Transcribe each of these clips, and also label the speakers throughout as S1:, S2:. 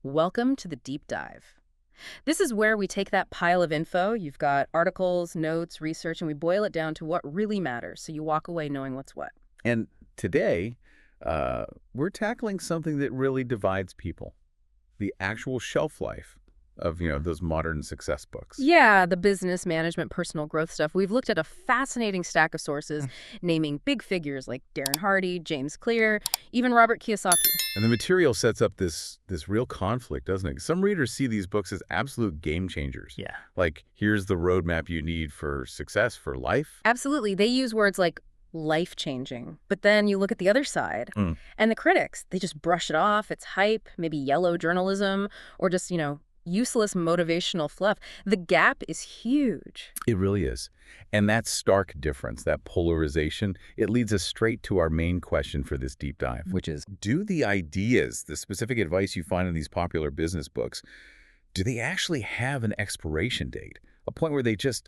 S1: Welcome to the deep dive. This is where we take that pile of info. You've got articles, notes, research, and we boil it down to what really matters so you walk away knowing what's what.
S2: And today, we're tackling something that really divides people, the actual shelf life of, those modern success books.
S1: Yeah, the business management, personal growth stuff. We've looked at a fascinating stack of sources, naming big figures like Darren Hardy, James Clear, even Robert Kiyosaki.
S2: And the material sets up this real conflict, doesn't it? Some readers see these books as absolute game changers.
S1: Yeah.
S2: Like, here's the roadmap you need for success, for life.
S1: Absolutely. They use words like life-changing. But then you look at the other side, and the critics, they just brush it off. It's hype, maybe yellow journalism, or just, useless motivational fluff. The gap is huge.
S2: It really is. And that stark difference, that polarization, it leads us straight to our main question for this deep dive, which is, do the ideas, the specific advice you find in these popular business books, do they actually have an expiration date? A point where they just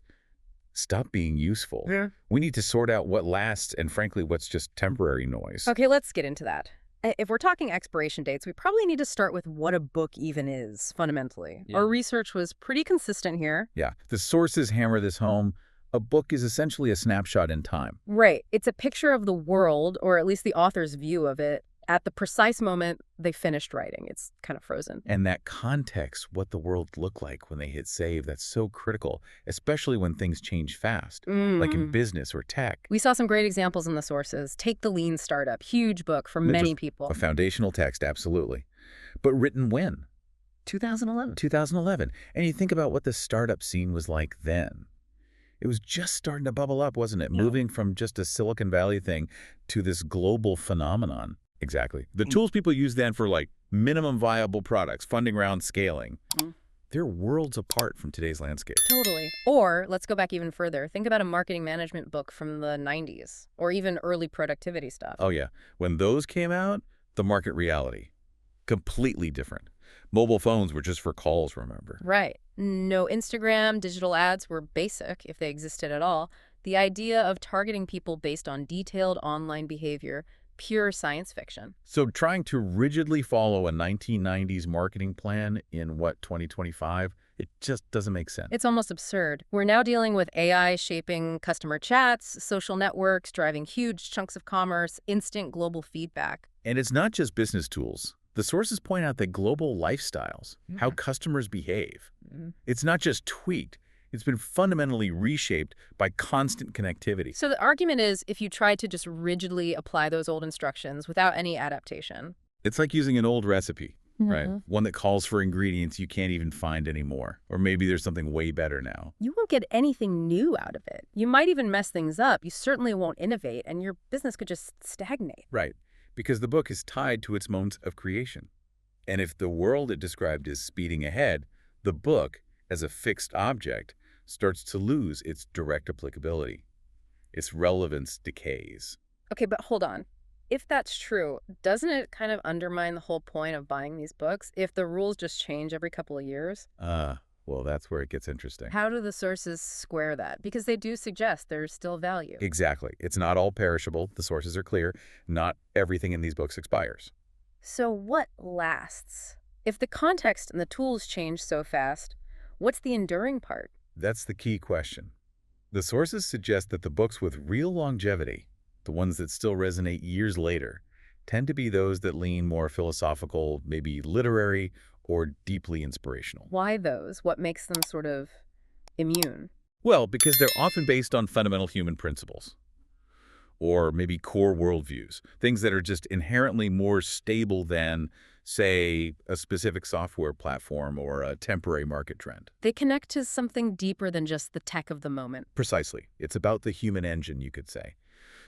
S2: stop being useful?
S1: Yeah.
S2: We need to sort out what lasts and, frankly, what's just temporary noise.
S1: Okay, let's get into that. If we're talking expiration dates, we probably need to start with what a book even is, fundamentally.
S2: Yeah.
S1: Our research was pretty consistent here.
S2: Yeah, the sources hammer this home. A book is essentially a snapshot in time.
S1: Right. It's a picture of the world, or at least the author's view of it, at the precise moment they finished writing. It's kind of frozen.
S2: And that context, what the world looked like when they hit save, that's so critical, especially when things change fast, like in business or tech.
S1: We saw some great examples in the sources. Take the Lean Startup, huge book for many people.
S2: A foundational text, absolutely. But written when?
S1: 2011.
S2: 2011. And you think about what the startup scene was like then. It was just starting to bubble up, wasn't it?
S1: Yeah.
S2: Moving from just a Silicon Valley thing to this global phenomenon. Exactly. The tools people use then for like minimum viable products, funding round scaling, they're worlds apart from today's landscape.
S1: Totally. Or let's go back even further. Think about a marketing management book from the 90s or even early productivity stuff.
S2: Oh, yeah. When those came out, the market reality, completely different. Mobile phones were just for calls, remember?
S1: Right. No Instagram, digital ads were basic, if they existed at all. The idea of targeting people based on detailed online behavior, pure science fiction.
S2: So trying to rigidly follow a 1990s marketing plan in, 2025, it just doesn't make sense.
S1: It's almost absurd. We're now dealing with AI shaping customer chats, social networks, driving huge chunks of commerce, instant global feedback.
S2: And it's not just business tools. The sources point out that global lifestyles, how customers behave, it's not just tweaked. It's been fundamentally reshaped by constant connectivity.
S1: So the argument is, if you try to just rigidly apply those old instructions without any adaptation.
S2: It's like using an old recipe, right? One that calls for ingredients you can't even find anymore. Or maybe there's something way better now.
S1: You won't get anything new out of it. You might even mess things up. You certainly won't innovate, and your business could just stagnate.
S2: Right, because the book is tied to its moments of creation. And if the world it described is speeding ahead, the book, as a fixed object, starts to lose its direct applicability. Its relevance decays.
S1: Okay, but hold on. If that's true, doesn't it kind of undermine the whole point of buying these books if the rules just change every couple of years?
S2: Well, that's where it gets interesting.
S1: How do the sources square that? Because they do suggest there's still value.
S2: Exactly. It's not all perishable. The sources are clear. Not everything in these books expires.
S1: So what lasts? If the context and the tools change so fast, what's the enduring part?
S2: That's the key question. The sources suggest that the books with real longevity, the ones that still resonate years later, tend to be those that lean more philosophical, maybe literary, or deeply inspirational.
S1: Why those? What makes them sort of immune?
S2: Well, because they're often based on fundamental human principles, or maybe core worldviews, things that are just inherently more stable than, say, a specific software platform or a temporary market trend.
S1: They connect to something deeper than just the tech of the moment.
S2: Precisely. It's about the human engine, you could say.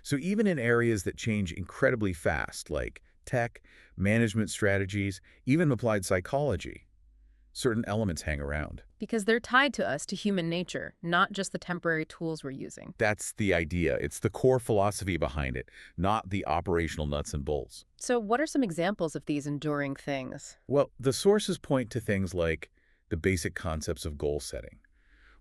S2: So even in areas that change incredibly fast, like tech, management strategies, even applied psychology, certain elements hang around.
S1: Because they're tied to us, to human nature, not just the temporary tools we're using.
S2: That's the idea. It's the core philosophy behind it, not the operational nuts and bolts.
S1: So what are some examples of these enduring things?
S2: Well, the sources point to things like the basic concepts of goal setting,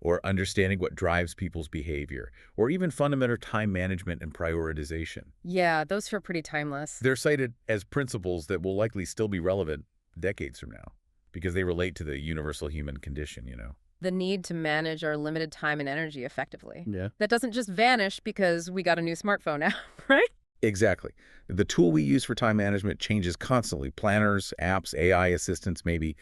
S2: or understanding what drives people's behavior, or even fundamental time management and prioritization.
S1: Yeah, those feel pretty timeless.
S2: They're cited as principles that will likely still be relevant decades from now. because they relate to the universal human condition,
S1: The need to manage our limited time and energy effectively.
S2: Yeah.
S1: That doesn't just vanish because we got a new smartphone now, right?
S2: Exactly. The tool we use for time management changes constantly. Planners, apps, AI assistants maybe.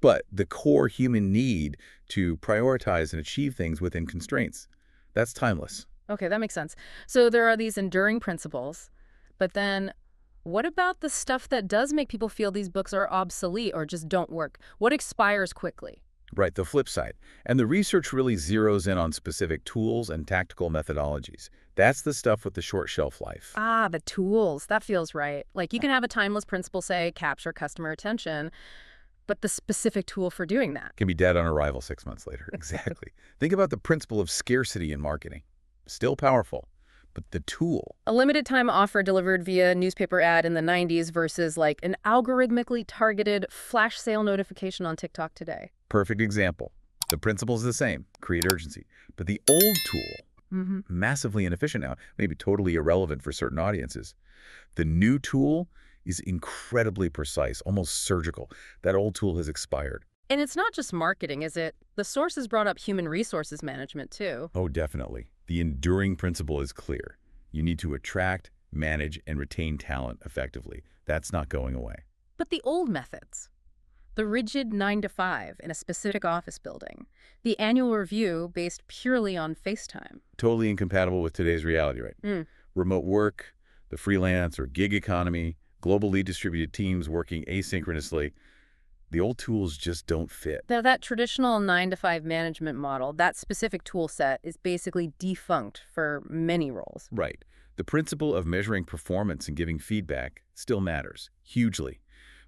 S2: But the core human need to prioritize and achieve things within constraints, that's timeless.
S1: Okay, that makes sense. So there are these enduring principles, but then what about the stuff that does make people feel these books are obsolete or just don't work? What expires quickly?
S2: Right, the flip side. And the research really zeroes in on specific tools and tactical methodologies. That's the stuff with the short shelf life.
S1: Ah, the tools. That feels right. Like you can have a timeless principle, say, capture customer attention, but the specific tool for doing that.
S2: Can be dead on arrival 6 months later. Exactly. Think about the principle of scarcity in marketing. Still powerful, but the tool.
S1: A limited time offer delivered via newspaper ad in the 90s versus like an algorithmically targeted flash sale notification on TikTok today.
S2: Perfect example. The principle is the same, create urgency. But the old tool, massively inefficient now, maybe totally irrelevant for certain audiences. The new tool is incredibly precise, almost surgical. That old tool has expired.
S1: And it's not just marketing, is it? The sources brought up human resources management, too.
S2: Oh, definitely. The enduring principle is clear. You need to attract, manage, and retain talent effectively. That's not going away.
S1: But the old methods, the rigid 9 to 5 in a specific office building, the annual review based purely on FaceTime.
S2: Totally incompatible with today's reality, right? Remote work, the freelance or gig economy, globally distributed teams working asynchronously. The old tools just don't fit.
S1: That traditional 9 to 5 management model, that specific tool set is basically defunct for many roles.
S2: Right. The principle of measuring performance and giving feedback still matters, hugely.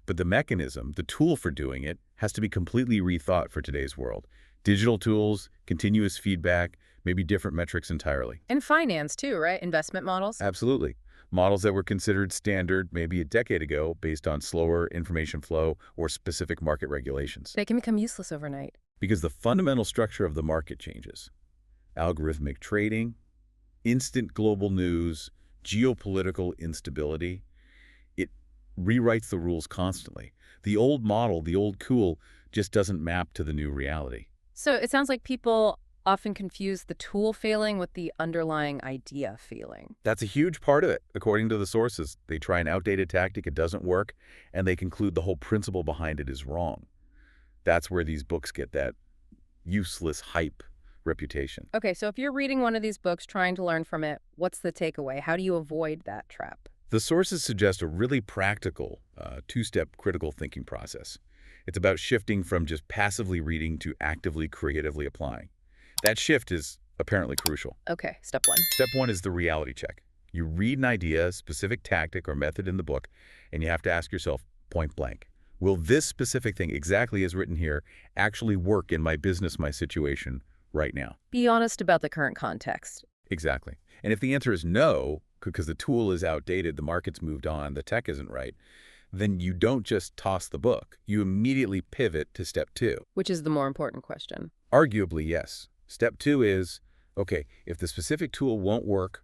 S2: But the mechanism, the tool for doing it, has to be completely rethought for today's world. Digital tools, continuous feedback, maybe different metrics entirely.
S1: And finance too, right? Investment models?
S2: Absolutely. Models that were considered standard maybe a decade ago based on slower information flow or specific market regulations.
S1: They can become useless overnight.
S2: Because the fundamental structure of the market changes. Algorithmic trading, instant global news, geopolitical instability. It rewrites the rules constantly. The old model, the old cool, just doesn't map to the new reality.
S1: So it sounds like people often confuse the tool failing with the underlying idea failing.
S2: That's a huge part of it, according to the sources. They try an outdated tactic, it doesn't work, and they conclude the whole principle behind it is wrong. That's where these books get that useless hype reputation.
S1: Okay, so if you're reading one of these books trying to learn from it, what's the takeaway? How do you avoid that trap?
S2: The sources suggest a really practical, two-step critical thinking process. It's about shifting from just passively reading to actively, creatively applying. That shift is apparently crucial.
S1: Okay, step 1.
S2: Step 1 is the reality check. You read an idea, specific tactic or method in the book, and you have to ask yourself, point blank, will this specific thing, exactly as written here, actually work in my business, my situation right now?
S1: Be honest about the current context.
S2: Exactly. And if the answer is no, because the tool is outdated, the market's moved on, the tech isn't right, then you don't just toss the book. You immediately pivot to step 2.
S1: Which is the more important question.
S2: Arguably, yes. Step 2 is, okay, if the specific tool won't work,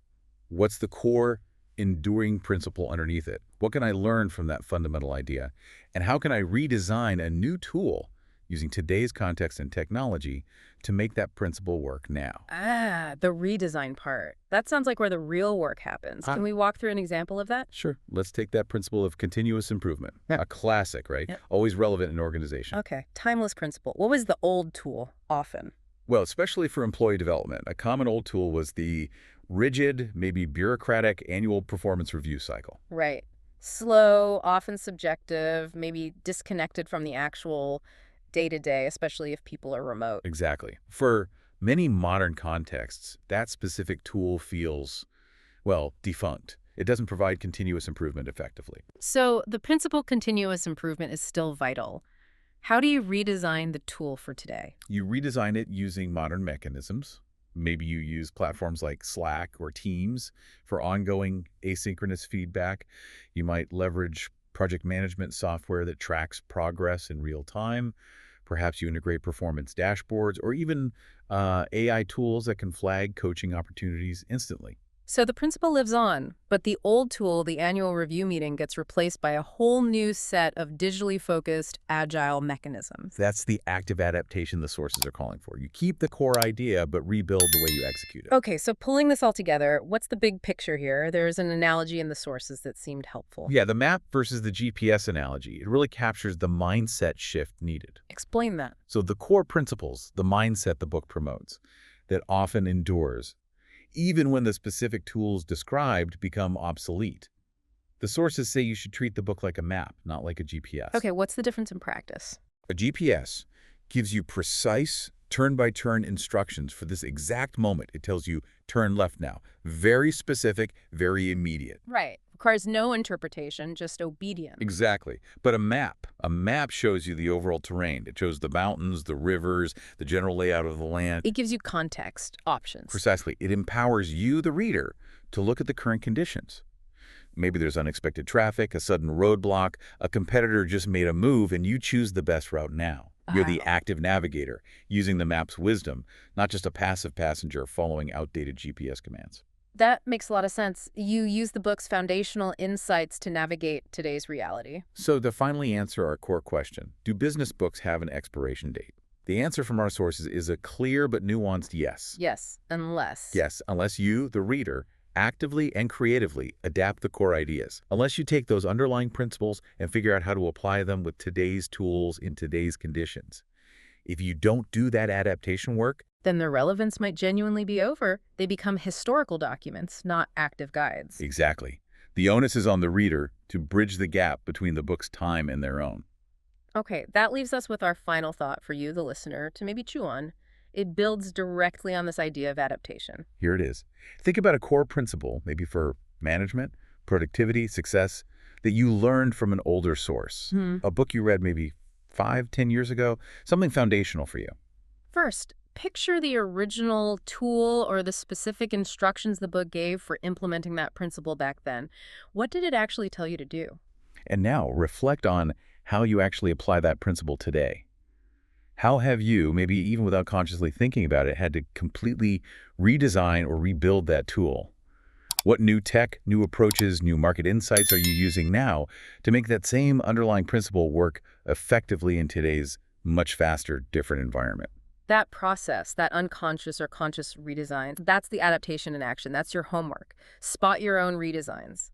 S2: what's the core enduring principle underneath it? What can I learn from that fundamental idea? And how can I redesign a new tool using today's context and technology to make that principle work now?
S1: Ah, the redesign part. That sounds like where the real work happens. Can we walk through an example of that?
S2: Sure. Let's take that principle of continuous improvement. A classic, right?
S1: Yep.
S2: Always relevant in organization.
S1: Okay, timeless principle. What was the old tool often?
S2: Well, especially for employee development, a common old tool was the rigid, maybe bureaucratic annual performance review cycle.
S1: Right. Slow, often subjective, maybe disconnected from the actual day-to-day, especially if people are remote.
S2: Exactly. For many modern contexts, that specific tool feels, well, defunct. It doesn't provide continuous improvement effectively.
S1: So the principle continuous improvement is still vital. How do you redesign the tool for today?
S2: You redesign it using modern mechanisms. Maybe you use platforms like Slack or Teams for ongoing asynchronous feedback. You might leverage project management software that tracks progress in real time. Perhaps you integrate performance dashboards or even AI tools that can flag coaching opportunities instantly.
S1: So the principle lives on, but the old tool, the annual review meeting, gets replaced by a whole new set of digitally focused, agile mechanisms.
S2: That's the active adaptation the sources are calling for. You keep the core idea, but rebuild the way you execute it.
S1: Okay, so pulling this all together, what's the big picture here? There's an analogy in the sources that seemed helpful.
S2: Yeah, the map versus the GPS analogy, it really captures the mindset shift needed.
S1: Explain that.
S2: So the core principles, the mindset the book promotes, that often endures, even when the specific tools described become obsolete. The sources say you should treat the book like a map, not like a GPS.
S1: Okay, what's the difference in practice?
S2: A GPS gives you precise, turn-by-turn instructions for this exact moment. It tells you, turn left now. Very specific, very immediate.
S1: Right. Requires no interpretation, just obedience.
S2: Exactly. But a map shows you the overall terrain. It shows the mountains, the rivers, the general layout of the land.
S1: It gives you context, options.
S2: Precisely. It empowers you, the reader, to look at the current conditions. Maybe there's unexpected traffic, a sudden roadblock, a competitor just made a move, and you choose the best route now. You're the active navigator, using the map's wisdom, not just a passive passenger following outdated GPS commands.
S1: That makes a lot of sense. You use the book's foundational insights to navigate today's reality.
S2: So to finally answer our core question, do business books have an expiration date? The answer from our sources is a clear but nuanced yes.
S1: Yes, unless.
S2: Yes, unless you, the reader, actively and creatively adapt the core ideas. Unless you take those underlying principles and figure out how to apply them with today's tools in today's conditions. If you don't do that adaptation work,
S1: Then their relevance might genuinely be over. They become historical documents, not active guides.
S2: exactly. The onus is on the reader to bridge the gap between the book's time and their own.
S1: Okay, that leaves us with our final thought for you, the listener, to maybe chew on. It builds directly on this idea of adaptation.
S2: Here it is. Think about a core principle, maybe for management, productivity, success, that you learned from an older source. A book you read maybe 5, 10 years ago, something foundational for you.
S1: First, picture the original tool or the specific instructions the book gave for implementing that principle back then. What did it actually tell you to do?
S2: And now reflect on how you actually apply that principle today. How have you, maybe even without consciously thinking about it, had to completely redesign or rebuild that tool? What new tech, new approaches, new market insights are you using now to make that same underlying principle work effectively in today's much faster, different environment?
S1: That process, that unconscious or conscious redesign, that's the adaptation in action. That's your homework. Spot your own redesigns.